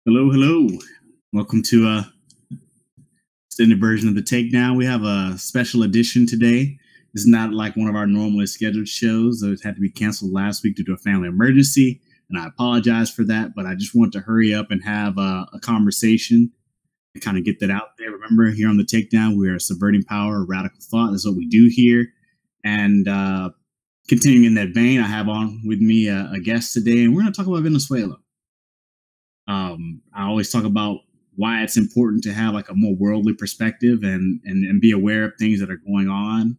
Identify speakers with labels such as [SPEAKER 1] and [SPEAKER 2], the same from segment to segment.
[SPEAKER 1] Hello, hello. Welcome to a extended version of the Takedown. We have a special edition today. It's not like one of our normally scheduled shows. It had to be canceled last week due to a family emergency, and I apologize for that. But I just want to hurry up and have a conversation and kind of get that out there. Remember, here on the Takedown, we are subverting power, radical thought. That's what we do here. And continuing in that vein, I have on with me a guest today, and we're going to talk about Venezuela. I always talk about why it's important to have like a more worldly perspective and be aware of things that are going on.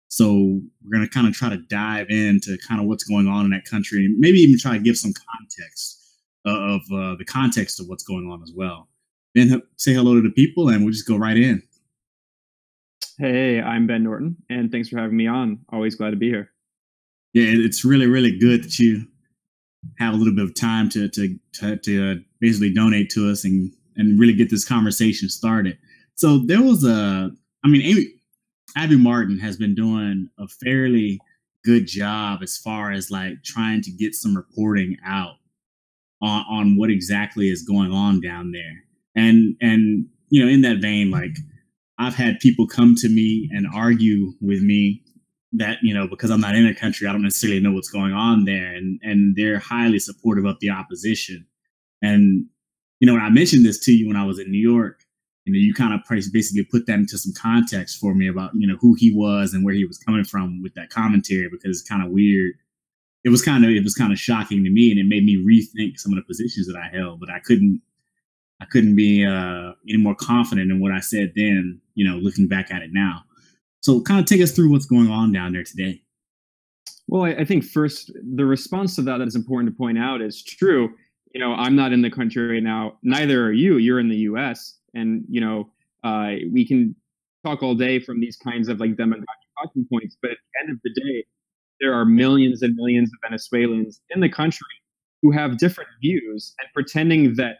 [SPEAKER 1] So we're going to kind of try to dive into kind of what's going on in that country, and maybe even try to give some context of the context of what's going on as well. Ben, say hello to the people, and we'll just go right in.
[SPEAKER 2] Hey, I'm Ben Norton, and thanks for having me on. Always glad to be here.
[SPEAKER 1] Yeah, it's really, really good that you have a little bit of time to basically donate to us and really get this conversation started. So there was Abby Martin has been doing a fairly good job as far as like trying to get some reporting out on what exactly is going on down there. And you know, in that vein, like I've had people come to me and argue with me that, you know, because I'm not in a country, I don't necessarily know what's going on there. And they're highly supportive of the opposition. And, you know, when I mentioned this to you when I was in New York, you know, you kind of basically put that into some context for me about, you know, who he was and where he was coming from with that commentary, because it's kind of weird. It was kind of shocking to me, and it made me rethink some of the positions that I held, but I couldn't be any more confident in what I said then, you know, looking back at it now. So kind of take us through what's going on down there today.
[SPEAKER 2] Well, I think first, the response to that is important to point out is true. You know, I'm not in the country right now. Neither are you. You're in the U.S. And, you know, we can talk all day from these kinds of like demagogic talking points. But at the end of the day, there are millions and millions of Venezuelans in the country who have different views, and pretending that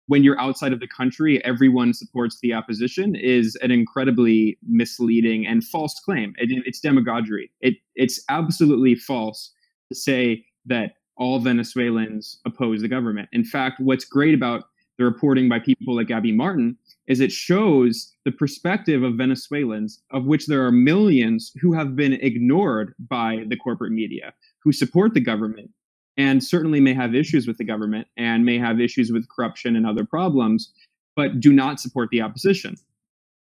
[SPEAKER 2] when you're outside of the country, everyone supports the opposition is an incredibly misleading and false claim. It's demagoguery. It's absolutely false to say that all Venezuelans oppose the government. In fact, what's great about the reporting by people like Abby Martin is it shows the perspective of Venezuelans, of which there are millions who have been ignored by the corporate media, who support the government, and certainly may have issues with the government and may have issues with corruption and other problems, but do not support the opposition.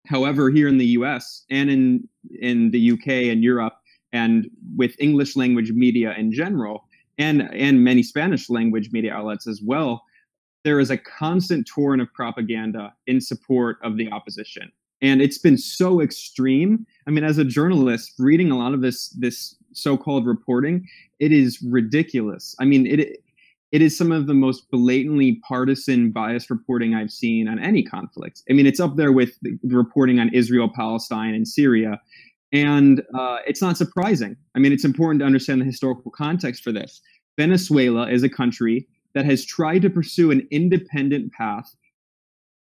[SPEAKER 2] However, here in the US and in the UK and Europe, and with English language media in general, and many Spanish language media outlets as well, there is a constant torrent of propaganda in support of the opposition. And it's been so extreme. I mean, as a journalist, reading a lot of this so-called reporting, it is ridiculous. I mean, it is some of the most blatantly partisan, biased reporting I've seen on any conflict. I mean, it's up there with the reporting on Israel, Palestine, and Syria. And it's not surprising. I mean, it's important to understand the historical context for this. Venezuela is a country that has tried to pursue an independent path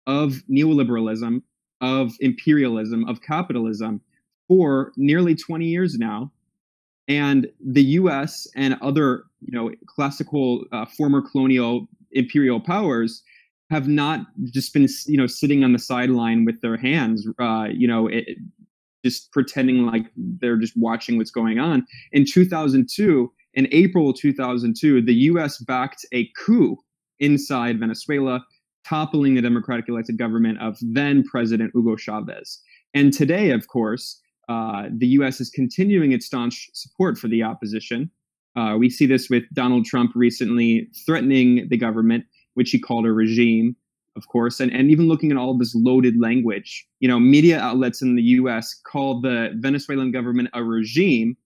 [SPEAKER 2] of neoliberalism, of imperialism, of capitalism for nearly 20 years now. And the U.S. and other, you know, classical former colonial imperial powers have not just been, you know, sitting on the sideline with their hands, just pretending like they're just watching what's going on. In 2002, in April 2002, the U.S. backed a coup inside Venezuela, toppling the democratic elected government of then President Hugo Chavez. And today, of course, the U.S. is continuing its staunch support for the opposition. We see this with Donald Trump recently threatening the government, which he called a regime, of course, and even looking at all of this loaded language. You know, media outlets in the U.S. call the Venezuelan government a regime.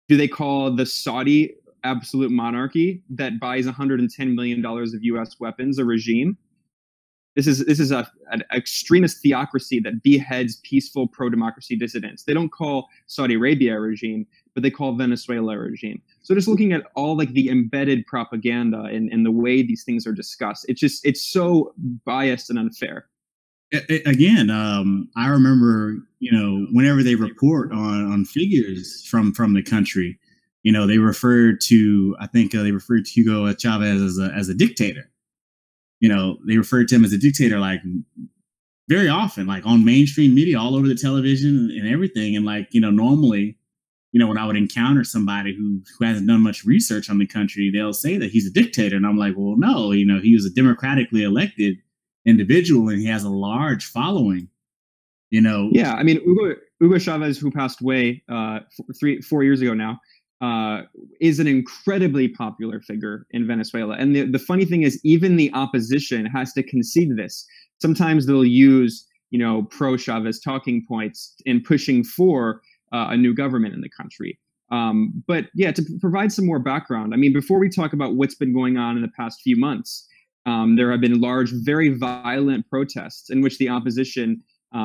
[SPEAKER 2] Do they call the Saudi absolute monarchy that buys $110 million of U.S. weapons a regime? This is an extremist theocracy that beheads peaceful pro-democracy dissidents. They don't call Saudi Arabia a regime, but they call Venezuela a regime. So just looking at all like the embedded propaganda and the way these things are discussed, it's so biased and unfair.
[SPEAKER 1] Again, I remember, you know, whenever they report on figures from the country, you know, they referred to, I think they referred to Hugo Chavez as a dictator. they referred to him as a dictator, like very often, like on mainstream media, all over the television and everything. And like, normally, when I would encounter somebody who hasn't done much research on the country, they'll say that he's a dictator. And I'm like, well, no, he was a democratically elected individual and he has a large following,
[SPEAKER 2] Yeah, I mean, Hugo Chavez, who passed away 4 years ago now, is an incredibly popular figure in Venezuela. And the funny thing is, even the opposition has to concede this. Sometimes they'll use, pro-Chavez talking points in pushing for a new government in the country. But yeah, to provide some more background, I mean, before we talk about what's been going on in the past few months, there have been large, very violent protests in which the opposition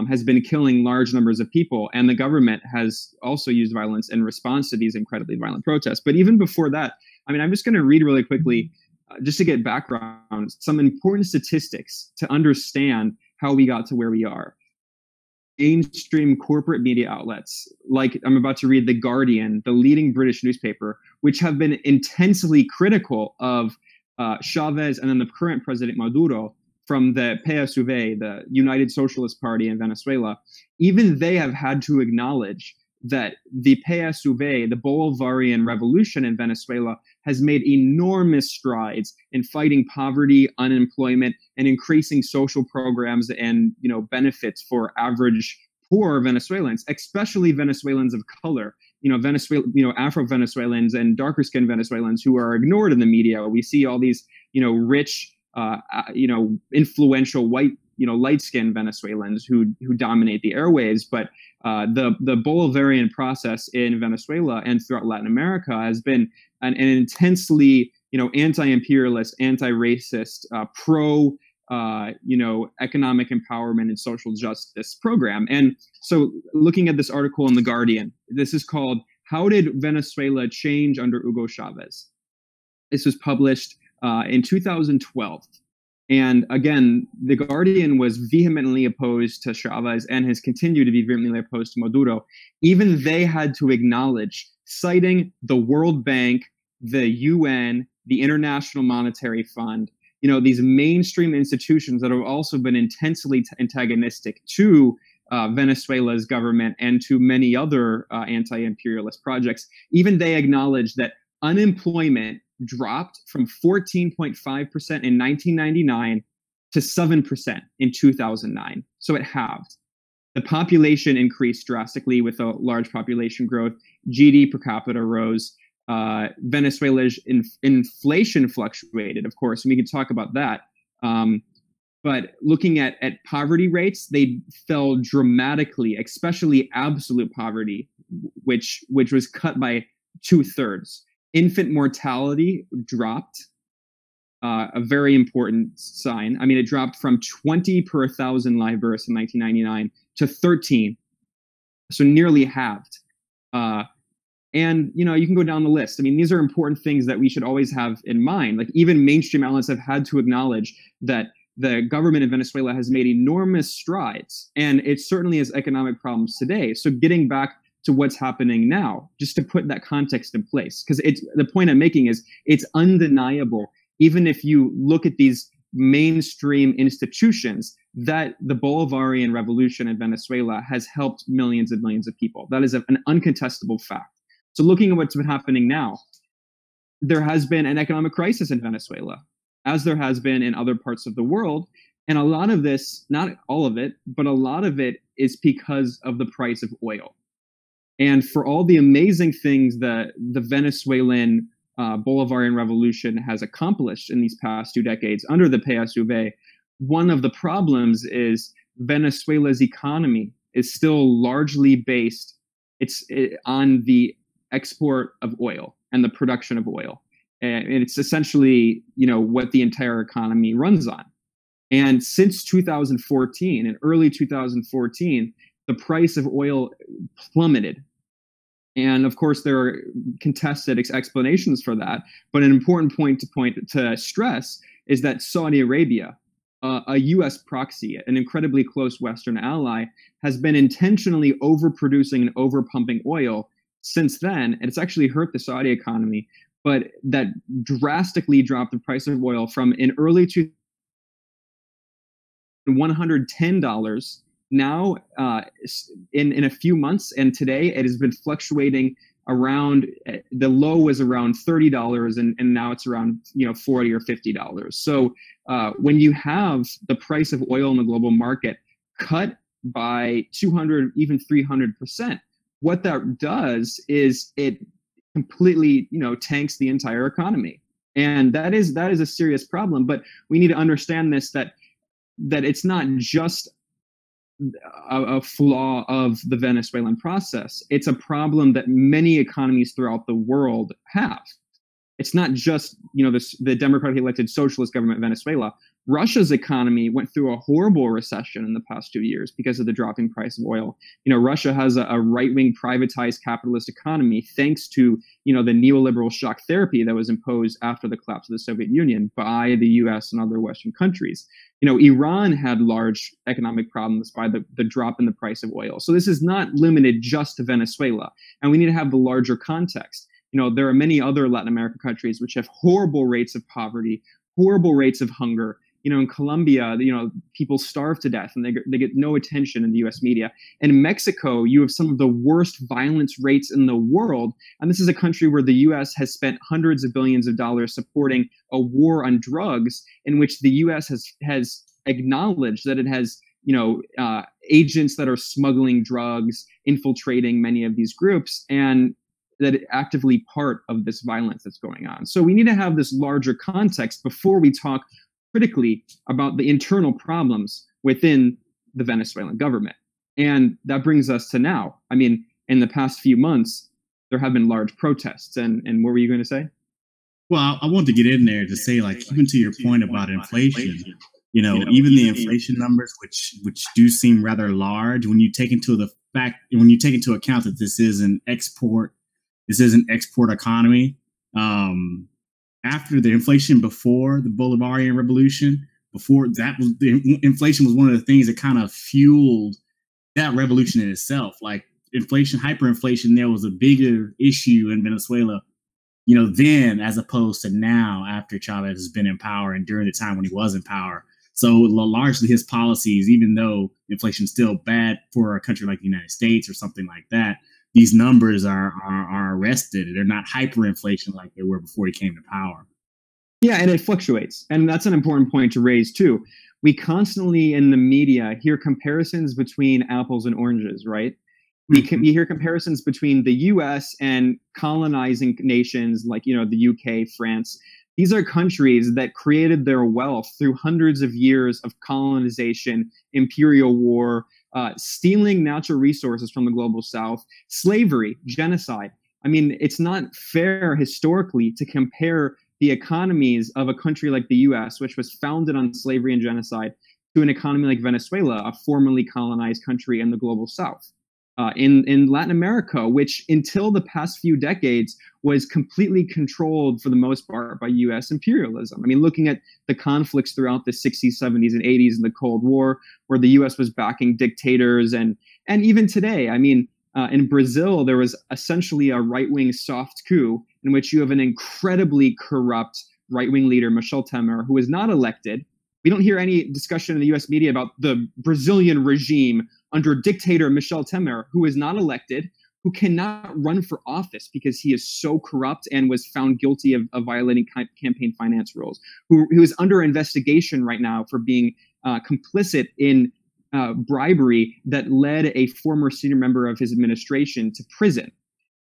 [SPEAKER 2] has been killing large numbers of people, and the government has also used violence in response to these incredibly violent protests. But even before that, I mean, I'm just going to read really quickly, just to get background, some important statistics to understand how we got to where we are. Mainstream corporate media outlets, like I'm about to read The Guardian, the leading British newspaper, which have been intensely critical of Chavez and then the current president Maduro, from the PSUV, the United Socialist Party in Venezuela, even they have had to acknowledge that the PSUV, the Bolivarian revolution in Venezuela, has made enormous strides in fighting poverty, unemployment, and increasing social programs and benefits for average poor Venezuelans, especially Venezuelans of color. Afro-Venezuelans and darker-skinned Venezuelans who are ignored in the media. We see all these, rich, influential white, light-skinned Venezuelans who dominate the airwaves. But the Bolivarian process in Venezuela and throughout Latin America has been an intensely, anti-imperialist, anti-racist, pro, economic empowerment and social justice program. And so looking at this article in The Guardian, this is called "How Did Venezuela Change Under Hugo Chavez?" This was published in 2012. And again, The Guardian was vehemently opposed to Chavez and has continued to be vehemently opposed to Maduro. Even they had to acknowledge, citing the World Bank, the UN, the International Monetary Fund, these mainstream institutions that have also been intensely antagonistic to Venezuela's government and to many other anti-imperialist projects. Even they acknowledge that unemployment dropped from 14.5% in 1999 to 7% in 2009. So it halved. The population increased drastically with a large population growth. GDP per capita rose. Venezuela's inflation fluctuated, of course, and we could talk about that. But looking at poverty rates, they fell dramatically, especially absolute poverty, which was cut by 2/3. Infant mortality dropped, a very important sign. I mean, it dropped from 20 per 1,000 live births in 1999 to 13, so nearly halved. And, you can go down the list. I mean, these are important things that we should always have in mind. Like, even mainstream outlets have had to acknowledge that the government in Venezuela has made enormous strides, and it certainly has economic problems today. So getting back to what's happening now, just to put that context in place, because the point I'm making is it's undeniable, even if you look at these mainstream institutions, that the Bolivarian revolution in Venezuela has helped millions and millions of people. That is an uncontestable fact. So looking at what's been happening now, there has been an economic crisis in Venezuela, as there has been in other parts of the world. And a lot of this, not all of it, but a lot of it is because of the price of oil. And for all the amazing things that the Venezuelan Bolivarian revolution has accomplished in these past 2 decades under the PSUV, one of the problems is Venezuela's economy is still largely based on the export of oil and the production of oil. And it's essentially, what the entire economy runs on. And since 2014, in early 2014, the price of oil plummeted. And of course, there are contested explanations for that. But an important point to stress is that Saudi Arabia, a U.S. proxy, an incredibly close Western ally, has been intentionally overproducing and overpumping oil since then. And it's actually hurt the Saudi economy. But that drastically dropped the price of oil from in early $110 now in a few months, and today it has been fluctuating around. The low was around $30, and now it's around $40 or $50. So when you have the price of oil in the global market cut by 200, even 300%, what that does is it completely tanks the entire economy, and that is a serious problem. But we need to understand this, that it's not just a flaw of the Venezuelan process. It's a problem that many economies throughout the world have. It's not just the democratically elected socialist government of Venezuela. Russia's economy went through a horrible recession in the past 2 years because of the dropping price of oil. Russia has a right-wing privatized capitalist economy thanks to the neoliberal shock therapy that was imposed after the collapse of the Soviet Union by the U.S. and other Western countries. Iran had large economic problems by the drop in the price of oil. So this is not limited just to Venezuela, and we need to have the larger context. There are many other Latin American countries which have horrible rates of poverty, horrible rates of hunger. In Colombia, people starve to death and they get no attention in the U.S. media. And in Mexico, you have some of the worst violence rates in the world. And this is a country where the U.S. has spent hundreds of billions of dollars supporting a war on drugs, in which the U.S. has acknowledged that it has agents that are smuggling drugs, infiltrating many of these groups, and that it's actively part of this violence that's going on. So we need to have this larger context before we talk critically about the internal problems within the Venezuelan government. And that brings us to now. I mean, in the past few months, there have been large protests. And what were you going to say?
[SPEAKER 1] Well, I want to get in there to say, even to your point about inflation, even the inflation numbers, which do seem rather large, when you take into account that this is an export economy. After the inflation before the Bolivarian Revolution, inflation was one of the things that kind of fueled that revolution in itself. Like inflation, hyperinflation, there was a bigger issue in Venezuela, then as opposed to now after Chavez has been in power and during the time when he was in power. So largely his policies, even though inflation's still bad for a country like the United States or something like that, these numbers are arrested. They're not hyperinflation like they were before he came to power.
[SPEAKER 2] Yeah, and it fluctuates. And that's an important point to raise, too. We constantly in the media hear comparisons between apples and oranges, right? We hear comparisons between the U.S. and colonizing nations like, the UK, France. These are countries that created their wealth through hundreds of years of colonization, imperial war, stealing natural resources from the global south, slavery, genocide. I mean, it's not fair historically to compare the economies of a country like the U.S., which was founded on slavery and genocide, to an economy like Venezuela, a formerly colonized country in the global south. In Latin America, which until the past few decades was completely controlled for the most part by U.S. imperialism. I mean, looking at the conflicts throughout the 60s, 70s, and 80s in the Cold War, where the U.S. was backing dictators, and even today, I mean, in Brazil, there was essentially a right-wing soft coup in which you have an incredibly corrupt right-wing leader, Michel Temer, who is not elected. We don't hear any discussion in the U.S. media about the Brazilian regime under dictator Michel Temer, who is not elected, who cannot run for office because he is so corrupt and was found guilty of violating campaign finance rules, who is under investigation right now for being complicit in bribery that led a former senior member of his administration to prison.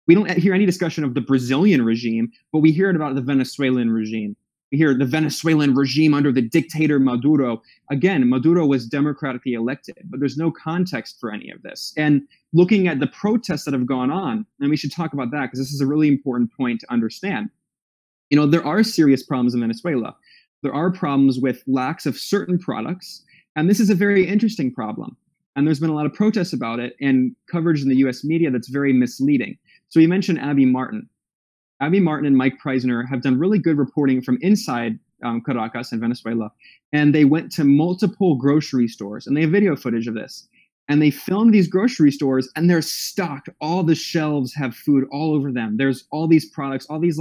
[SPEAKER 2] We don't hear any discussion of the Brazilian regime, but we hear about the Venezuelan regime. We hear the Venezuelan regime under the dictator Maduro. Again, Maduro was democratically elected, but there's no context for any of this. And looking at the protests that have gone on, and we should talk about that because this is a really important point to understand. There are serious problems in Venezuela. There are problems with lacks of certain products, and this is a very interesting problem. And there's been a lot of protests about it and coverage in the U.S. media that's very misleading. So you mentioned Abby Martin. Abby Martin and Mike Preisner have done really good reporting from inside Caracas in Venezuela. And they went to multiple grocery stores, and they have video footage of this. And they filmed these grocery stores, and they're stocked. All the shelves have food all over them. There's all these products, all these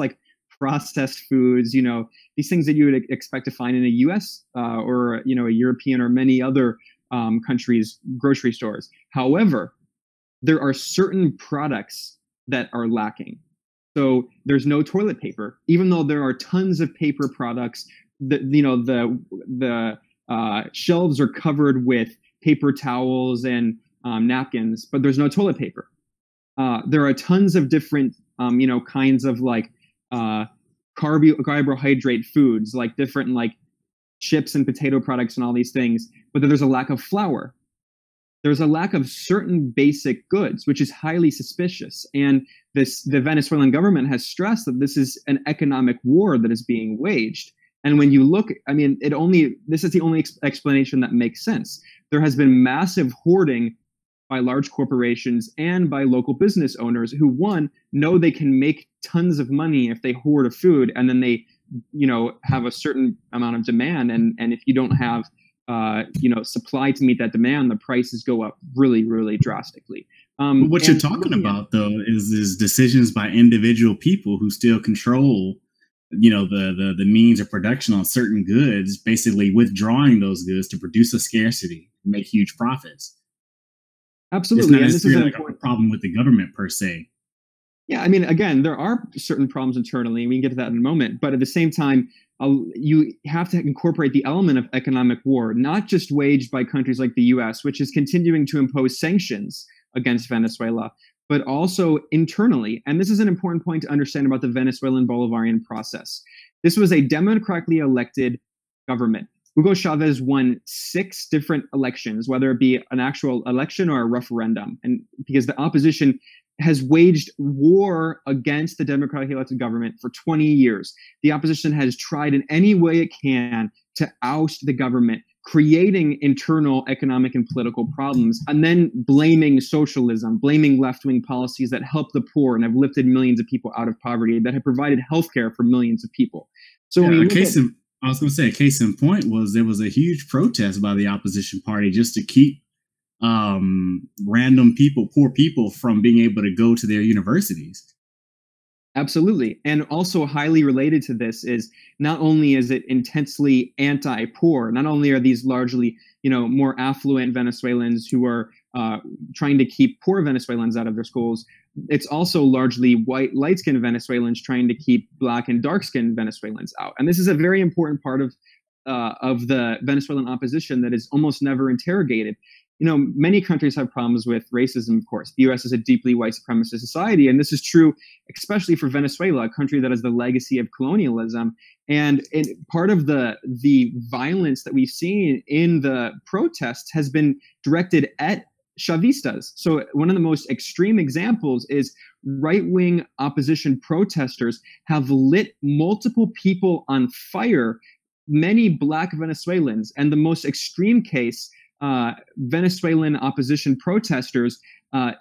[SPEAKER 2] processed foods, these things that you would expect to find in a U.S. Or a European or many other countries' grocery stores. However, there are certain products that are lacking. So there's no toilet paper, even though there are tons of paper products. The shelves are covered with paper towels and napkins, but there's no toilet paper. There are tons of different, kinds of like carbohydrate foods, like different like chips and potato products and all these things, but there's a lack of flour. There's a lack of certain basic goods, which is highly suspicious. And the Venezuelan government has stressed that this is an economic war that is being waged. And when you look, this is the only explanation that makes sense. There has been massive hoarding by large corporations and by local business owners who, one, know they can make tons of money if they hoard a food, and then they, have a certain amount of demand. And if you don't have supply to meet that demand, the prices go up really, really drastically.
[SPEAKER 1] What you're talking about, though, is decisions by individual people who still control, the means of production on certain goods, basically withdrawing those goods to produce a scarcity, make huge profits.
[SPEAKER 2] Absolutely.
[SPEAKER 1] It's not necessarily like a problem with the government per se.
[SPEAKER 2] Yeah, again, there are certain problems internally. We can get to that in a moment. But at the same time, you have to incorporate the element of economic war, not just waged by countries like the U.S., which is continuing to impose sanctions against Venezuela, but also internally. And this is an important point to understand about the Venezuelan Bolivarian process. This was a democratically elected government. Hugo Chavez won 6 different elections, whether it be an actual election or a referendum. And because the opposition has waged war against the democratically elected government for 20 years. The opposition has tried in any way it can to oust the government, creating internal economic and political problems, and then blaming socialism, blaming left-wing policies that help the poor and have lifted millions of people out of poverty, that have provided healthcare for millions of people. So
[SPEAKER 1] I was going to say, a case in point was there was a huge protest by the opposition party just to keep random people, poor people, from being able to go to their universities.
[SPEAKER 2] Absolutely. And also highly related to this is not only is it intensely anti-poor, not only are these largely, more affluent Venezuelans who are trying to keep poor Venezuelans out of their schools, it's also largely white, light-skinned Venezuelans trying to keep black and dark-skinned Venezuelans out. And this is a very important part of the Venezuelan opposition that is almost never interrogated. Many countries have problems with racism, of course. The U.S. is a deeply white supremacist society, and this is true especially for Venezuela, a country that has the legacy of colonialism. And part of the violence that we've seen in the protests has been directed at Chavistas. So one of the most extreme examples is right-wing opposition protesters have lit multiple people on fire, many black Venezuelans. And the most extreme case, Venezuelan opposition protesters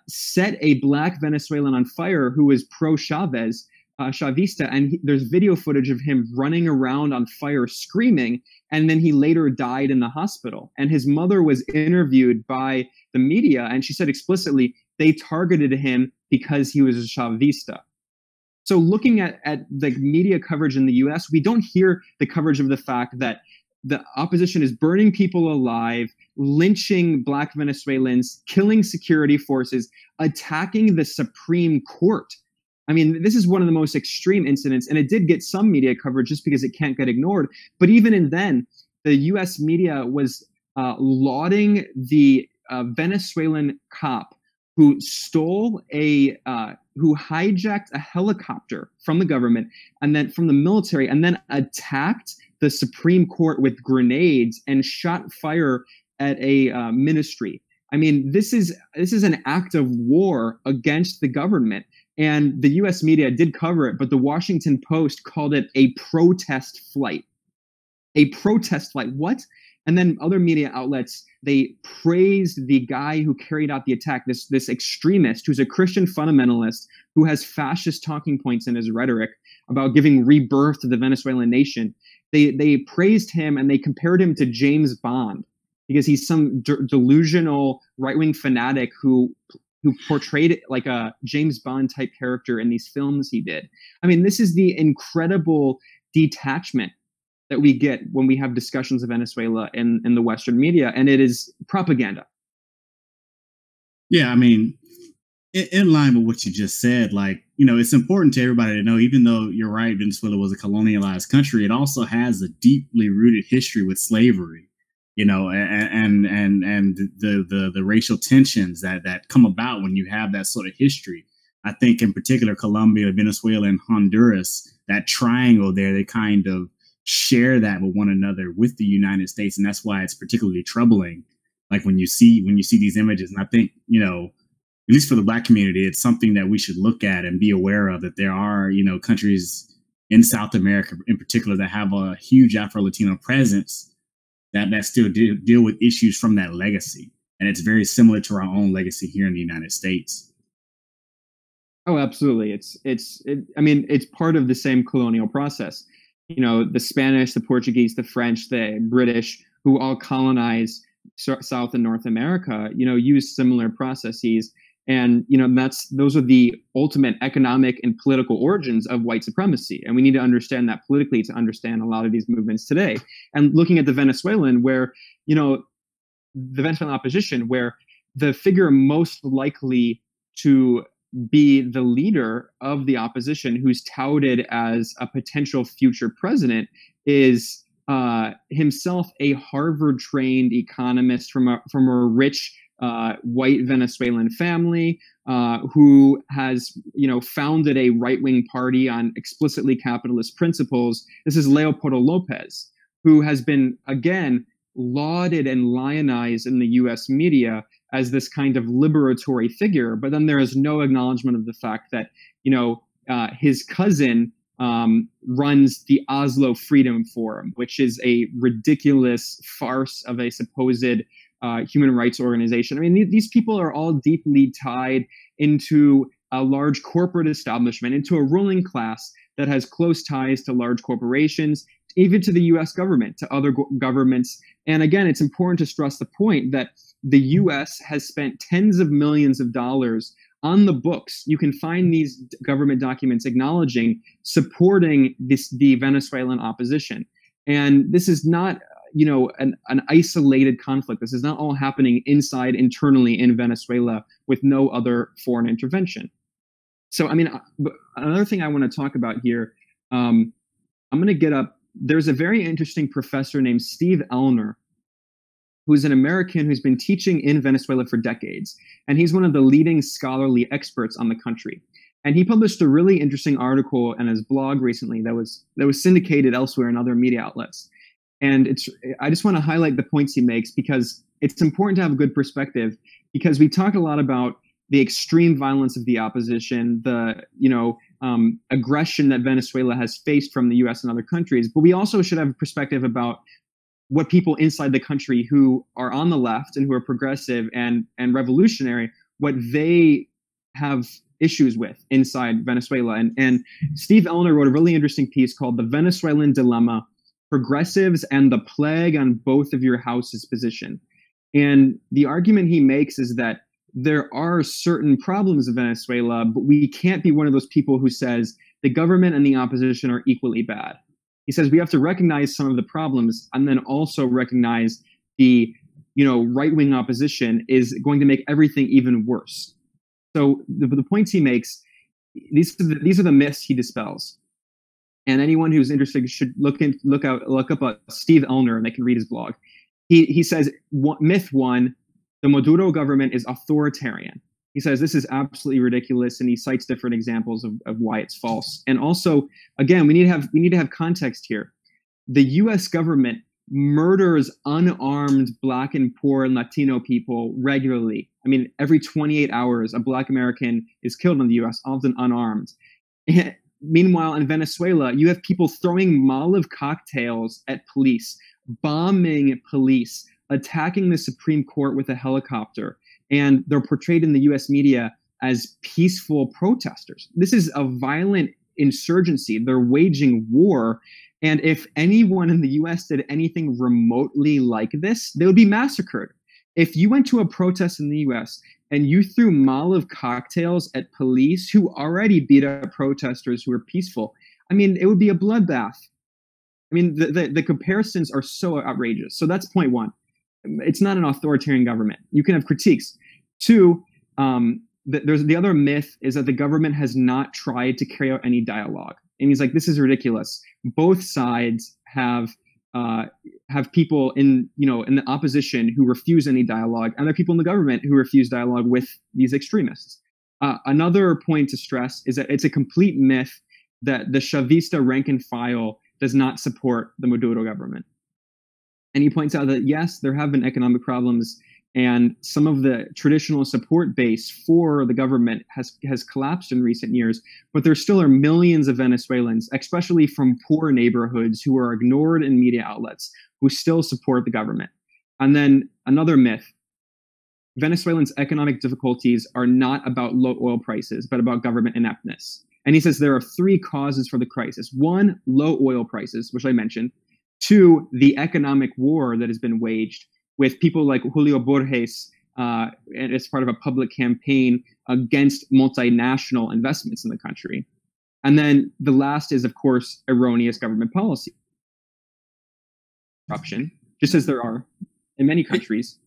[SPEAKER 2] set a black Venezuelan on fire who was pro-Chavez, Chavista, and there's video footage of him running around on fire screaming, and then he later died in the hospital. And his mother was interviewed by the media, and she said explicitly they targeted him because he was a Chavista. So looking at the media coverage in the US, we don't hear the coverage of the fact that the opposition is burning people alive, lynching black Venezuelans, killing security forces, attacking the Supreme Court. This is one of the most extreme incidents, and it did get some media coverage just because it can't get ignored. But even then, the U.S. media was lauding the Venezuelan cop who who hijacked a helicopter from the government and then from the military, and then attacked the Supreme Court with grenades and shot fire at a ministry. This is an act of war against the government. And the U.S. media did cover it, but the Washington Post called it a protest flight. A protest flight. What? And then other media outlets, they praised the guy who carried out the attack, this extremist who's a Christian fundamentalist who has fascist talking points in his rhetoric about giving rebirth to the Venezuelan nation. They praised him, and they compared him to James Bond because he's some delusional right-wing fanatic who who portrayed like a James Bond type character in these films he did. I mean, this is the incredible detachment that we get when we have discussions of Venezuela in the Western media, and it is propaganda.
[SPEAKER 1] Yeah, I mean, in line with what you just said, like, you know, it's important to everybody to know, even though you're right, Venezuela was a colonialized country, it also has a deeply rooted history with slavery, you know, and the racial tensions that come about when you have that sort of history. I think in particular, Colombia, Venezuela, and Honduras, that triangle there, they kind of share that with one another with the United States. And that's why it's particularly troubling. Like when you see these images, and I think, you know, at least for the Black community, it's something that we should look at and be aware of, that there are, you know, countries in South America in particular that have a huge Afro-Latino presence that still deal with issues from that legacy. And it's very similar to our own legacy here in the United States.
[SPEAKER 2] Oh, absolutely. I mean, it's part of the same colonial process. You know, the Spanish, the Portuguese, the French, the British, who all colonized South and North America, you know, use similar processes. And, you know, those are the ultimate economic and political origins of white supremacy. And we need to understand that politically to understand a lot of these movements today. And looking at the Venezuelan, where, you know, the Venezuelan opposition, where the figure most likely to be the leader of the opposition who's touted as a potential future president is himself a Harvard-trained economist from a rich white Venezuelan family who has, you know, founded a right-wing party on explicitly capitalist principles. This is Leopoldo Lopez, who has been, again, lauded and lionized in the U.S. media as this kind of liberatory figure. But then there is no acknowledgement of the fact that, you know, his cousin runs the Oslo Freedom Forum, which is a ridiculous farce of a supposed human rights organization. I mean, these people are all deeply tied into a large corporate establishment, into a ruling class that has close ties to large corporations, even to the U.S. government, to other governments. And again, it's important to stress the point that the U.S. has spent tens of millions of dollars on the books. You can find these government documents acknowledging supporting the Venezuelan opposition. And this is not, you know, an isolated conflict. This is not all happening internally in Venezuela with no other foreign intervention. So, I mean, another thing I want to talk about here, I'm going to get up. There's a very interesting professor named Steve Elner, who's an American who's been teaching in Venezuela for decades. And he's one of the leading scholarly experts on the country. And he published a really interesting article on his blog recently that was syndicated elsewhere in other media outlets. And I just want to highlight the points he makes because it's important to have a good perspective, because we talk a lot about the extreme violence of the opposition, the, you know, aggression that Venezuela has faced from the U.S. and other countries. But we also should have a perspective about what people inside the country who are on the left and who are progressive and revolutionary, what they have issues with inside Venezuela. And Steve Elner wrote a really interesting piece called "The Venezuelan Dilemma: Progressives and the Plague on Both of Your Houses' Position." And the argument he makes is that there are certain problems in Venezuela, but we can't be one of those people who says the government and the opposition are equally bad. He says we have to recognize some of the problems and then also recognize the, you know, right-wing opposition is going to make everything even worse. So the points he makes, these are the myths he dispels. And anyone who's interested should look up Steve Elner, and they can read his blog. He says, myth one, the Maduro government is authoritarian. He says this is absolutely ridiculous, and he cites different examples of why it's false. And also, again, we need to have context here. The U.S. government murders unarmed Black and poor and Latino people regularly. I mean, every 28 hours, a Black American is killed in the U.S., often unarmed. Meanwhile, in Venezuela, you have people throwing Molotov cocktails at police, bombing police, attacking the Supreme Court with a helicopter, and they're portrayed in the U.S. media as peaceful protesters. This is a violent insurgency. They're waging war, and if anyone in the U.S. did anything remotely like this, they would be massacred. If you went to a protest in the US and you threw Molotov cocktails at police who already beat up protesters who were peaceful, I mean, it would be a bloodbath. I mean, the comparisons are so outrageous. So that's point one. It's not an authoritarian government. You can have critiques. Two, there's the other myth is that the government has not tried to carry out any dialogue. And he's like, this is ridiculous. Both sides have people in the opposition who refuse any dialogue, and there are people in the government who refuse dialogue with these extremists. Another point to stress is that it's a complete myth that the Chavista rank and file does not support the Maduro government. And he points out that, yes, there have been economic problems, and some of the traditional support base for the government has collapsed in recent years, but there still are millions of Venezuelans, especially from poor neighborhoods, who are ignored in media outlets, who still support the government. And then another myth, Venezuelans' economic difficulties are not about low oil prices, but about government ineptness. And he says there are three causes for the crisis. One, low oil prices, which I mentioned. Two, the economic war that has been waged with people like Julio Borges, and as part of a public campaign against multinational investments in the country. And then the last is, of course, erroneous government policy. Corruption, just as there are in many countries.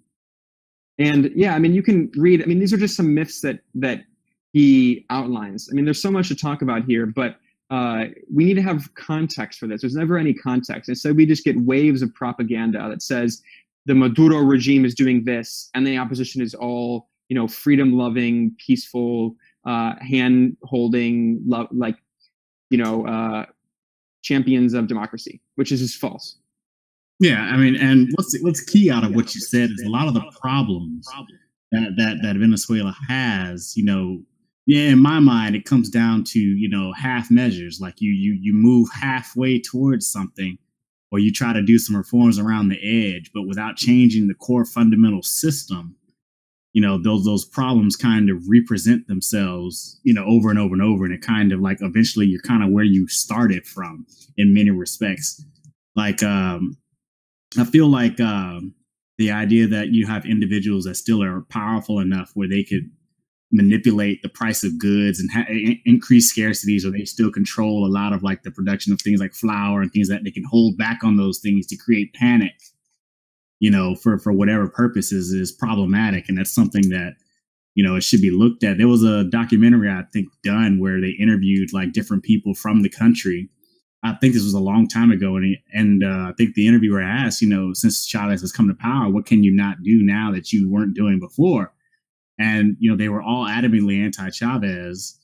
[SPEAKER 2] And yeah, I mean, you can read, I mean, these are just some myths that he outlines. I mean, there's so much to talk about here, but we need to have context for this. There's never any context. Instead, we just get waves of propaganda that says the Maduro regime is doing this, and the opposition is all, freedom-loving, peaceful, hand-holding, champions of democracy, which is just false.
[SPEAKER 1] Yeah, I mean, and what's key out of what you said is a lot of the problems that Venezuela has, in my mind, it comes down to, half measures. Like you move halfway towards something, or you try to do some reforms around the edge, but without changing the core fundamental system, those problems kind of represent themselves, over and over and over. And it kind of like eventually you're kind of where you started from in many respects. Like, I feel like the idea that you have individuals that still are powerful enough where they could manipulate the price of goods and increase scarcities, or they still control a lot of like the production of things like flour and things that they can hold back on those things to create panic, for whatever purposes, is problematic. And that's something that, it should be looked at. There was a documentary, I think, done where they interviewed like different people from the country. I think this was a long time ago. And I think the interviewer asked, since Chavez has come to power, what can you not do now that you weren't doing before? And, they were all adamantly anti-Chavez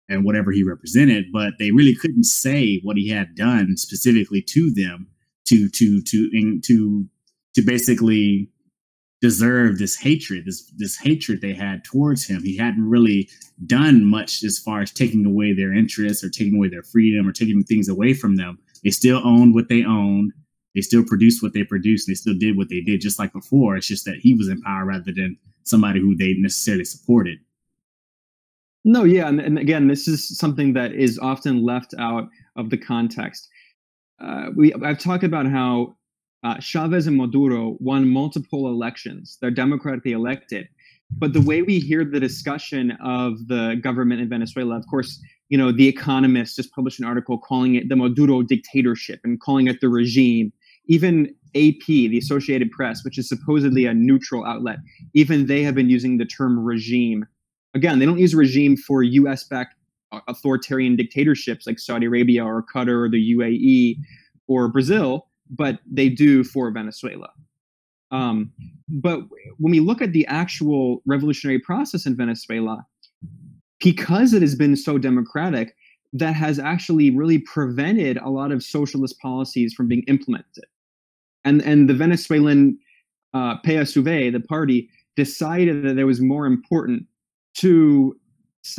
[SPEAKER 1] and whatever he represented, but they really couldn't say what he had done specifically to them to basically deserve this hatred, this hatred they had towards him. He hadn't really done much as far as taking away their interests or taking away their freedom or taking things away from them. They still owned what they owned. They still produced what they produced. They still did what they did just like before. It's just that he was in power rather than somebody who they necessarily supported.
[SPEAKER 2] No, yeah. And again, this is something that is often left out of the context. I've talked about how Chavez and Maduro won multiple elections. They're democratically elected. But the way we hear the discussion of the government in Venezuela, of course, The Economist just published an article calling it the Maduro dictatorship and calling it the regime. Even AP, the Associated Press, which is supposedly a neutral outlet, even they have been using the term regime. Again, they don't use regime for US-backed authoritarian dictatorships like Saudi Arabia or Qatar or the UAE or Brazil, but they do for Venezuela. But when we look at the actual revolutionary process in Venezuela, because it has been so democratic, that has actually really prevented a lot of socialist policies from being implemented. And the Venezuelan PSUV, the party, decided that it was more important to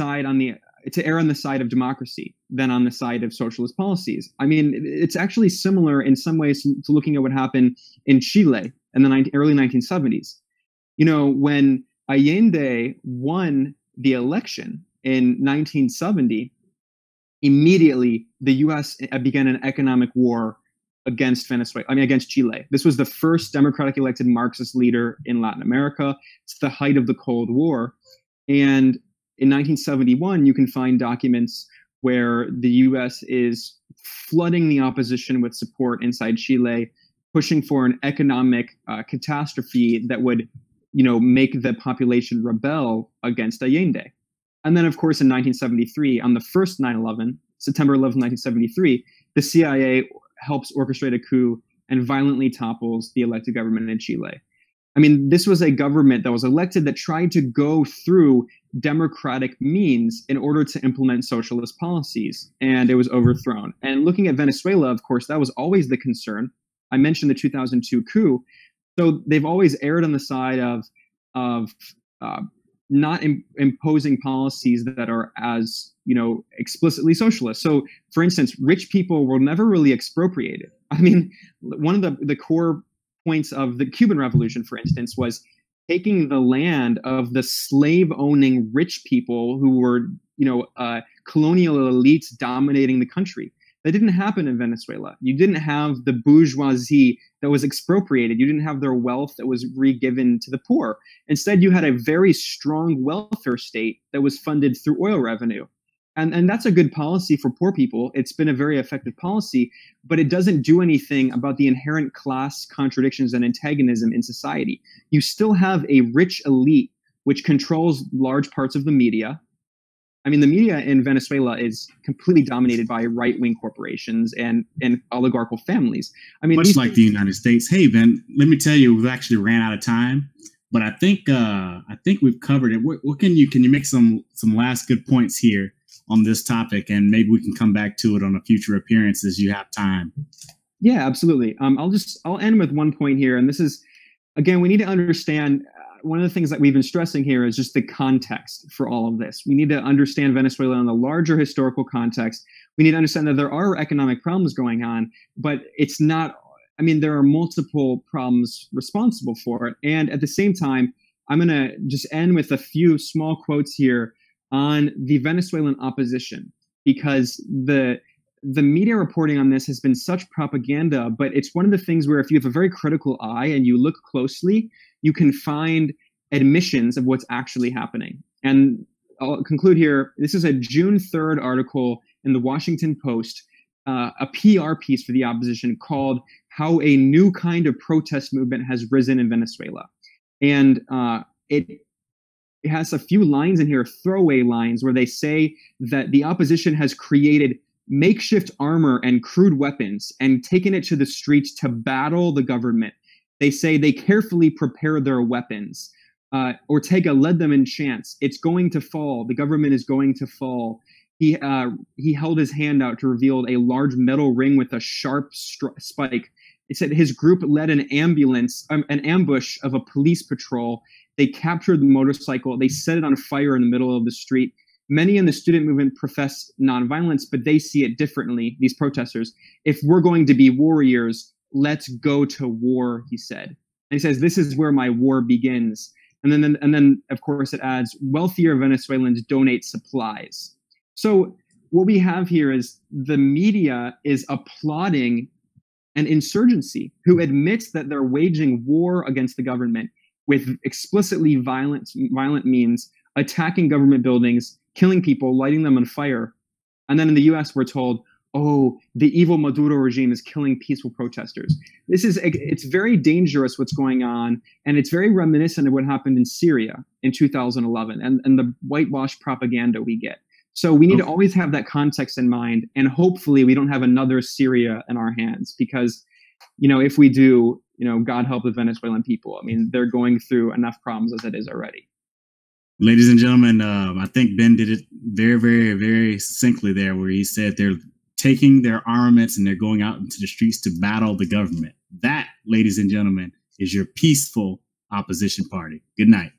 [SPEAKER 2] err on the side of democracy than on the side of socialist policies. I mean, it's actually similar in some ways to looking at what happened in Chile in the early 1970s. When Allende won the election in 1970, immediately the U.S. began an economic war against against Chile. This was the first democratic elected Marxist leader in Latin America. It's the height of the Cold War. And in 1971, you can find documents where the U.S. is flooding the opposition with support inside Chile, pushing for an economic catastrophe that would, make the population rebel against Allende. And then, of course, in 1973, on the first 9/11, September 11, 1973, the CIA helps orchestrate a coup and violently topples the elected government in Chile. I mean, this was a government that was elected that tried to go through democratic means in order to implement socialist policies, and it was overthrown. And looking at Venezuela, of course, that was always the concern. I mentioned the 2002 coup. So they've always erred on the side of not imposing policies that are as, explicitly socialist. So, for instance, rich people were never really expropriated. I mean, one of the core points of the Cuban Revolution, for instance, was taking the land of the slave-owning rich people who were, colonial elites dominating the country. That didn't happen in Venezuela. You didn't have the bourgeoisie that was expropriated. You didn't have their wealth that was re-given to the poor. Instead, you had a very strong welfare state that was funded through oil revenue. And that's a good policy for poor people. It's been a very effective policy, but it doesn't do anything about the inherent class contradictions and antagonism in society. You still have a rich elite which controls large parts of the media. I mean, the media in Venezuela is completely dominated by right-wing corporations and oligarchical families. I mean,
[SPEAKER 1] much like the United States. Hey, Ben, let me tell you, we've actually ran out of time, but I think we've covered it. What can you make some last good points here on this topic, and maybe we can come back to it on a future appearance as you have time.
[SPEAKER 2] Yeah, absolutely. I'll end with one point here, and this is, again, we need to understand. One of the things that we've been stressing here is just the context for all of this. We need to understand Venezuela in the larger historical context. We need to understand that there are economic problems going on, but it's not, I mean, there are multiple problems responsible for it. And at the same time, I'm going to just end with a few small quotes here on the Venezuelan opposition, because the media reporting on this has been such propaganda, but it's one of the things where if you have a very critical eye and you look closely, you can find admissions of what's actually happening. And I'll conclude here. This is a June 3rd article in the Washington Post, a PR piece for the opposition called "How a New Kind of Protest Movement Has Risen in Venezuela." And it has a few lines in here, throwaway lines, where they say that the opposition has created makeshift armor and crude weapons and taken it to the streets to battle the government. They say they carefully prepare their weapons. Ortega led them in chants. It's going to fall. The government is going to fall. He held his hand out to reveal a large metal ring with a sharp spike. It said his group led an ambush of a police patrol. They captured the motorcycle. They set it on fire in the middle of the street. Many in the student movement profess nonviolence, but they see it differently, these protesters. If we're going to be warriors, let's go to war, he said. And he says, this is where my war begins. And then, of course, it adds, wealthier Venezuelans donate supplies. So what we have here is the media is applauding an insurgency who admits that they're waging war against the government with explicitly violent means, attacking government buildings, killing people, lighting them on fire. And then in the US, we're told, oh, the evil Maduro regime is killing peaceful protesters. It's very dangerous what's going on, and it's very reminiscent of what happened in Syria in 2011 and the whitewash propaganda we get. So we need to always have that context in mind, and hopefully we don't have another Syria in our hands, because, if we do, God help the Venezuelan people. I mean, they're going through enough problems as it is already.
[SPEAKER 1] Ladies and gentlemen, I think Ben did it very, very, very succinctly there, where he said they're taking their armaments and they're going out into the streets to battle the government. That, ladies and gentlemen, is your peaceful opposition party. Good night.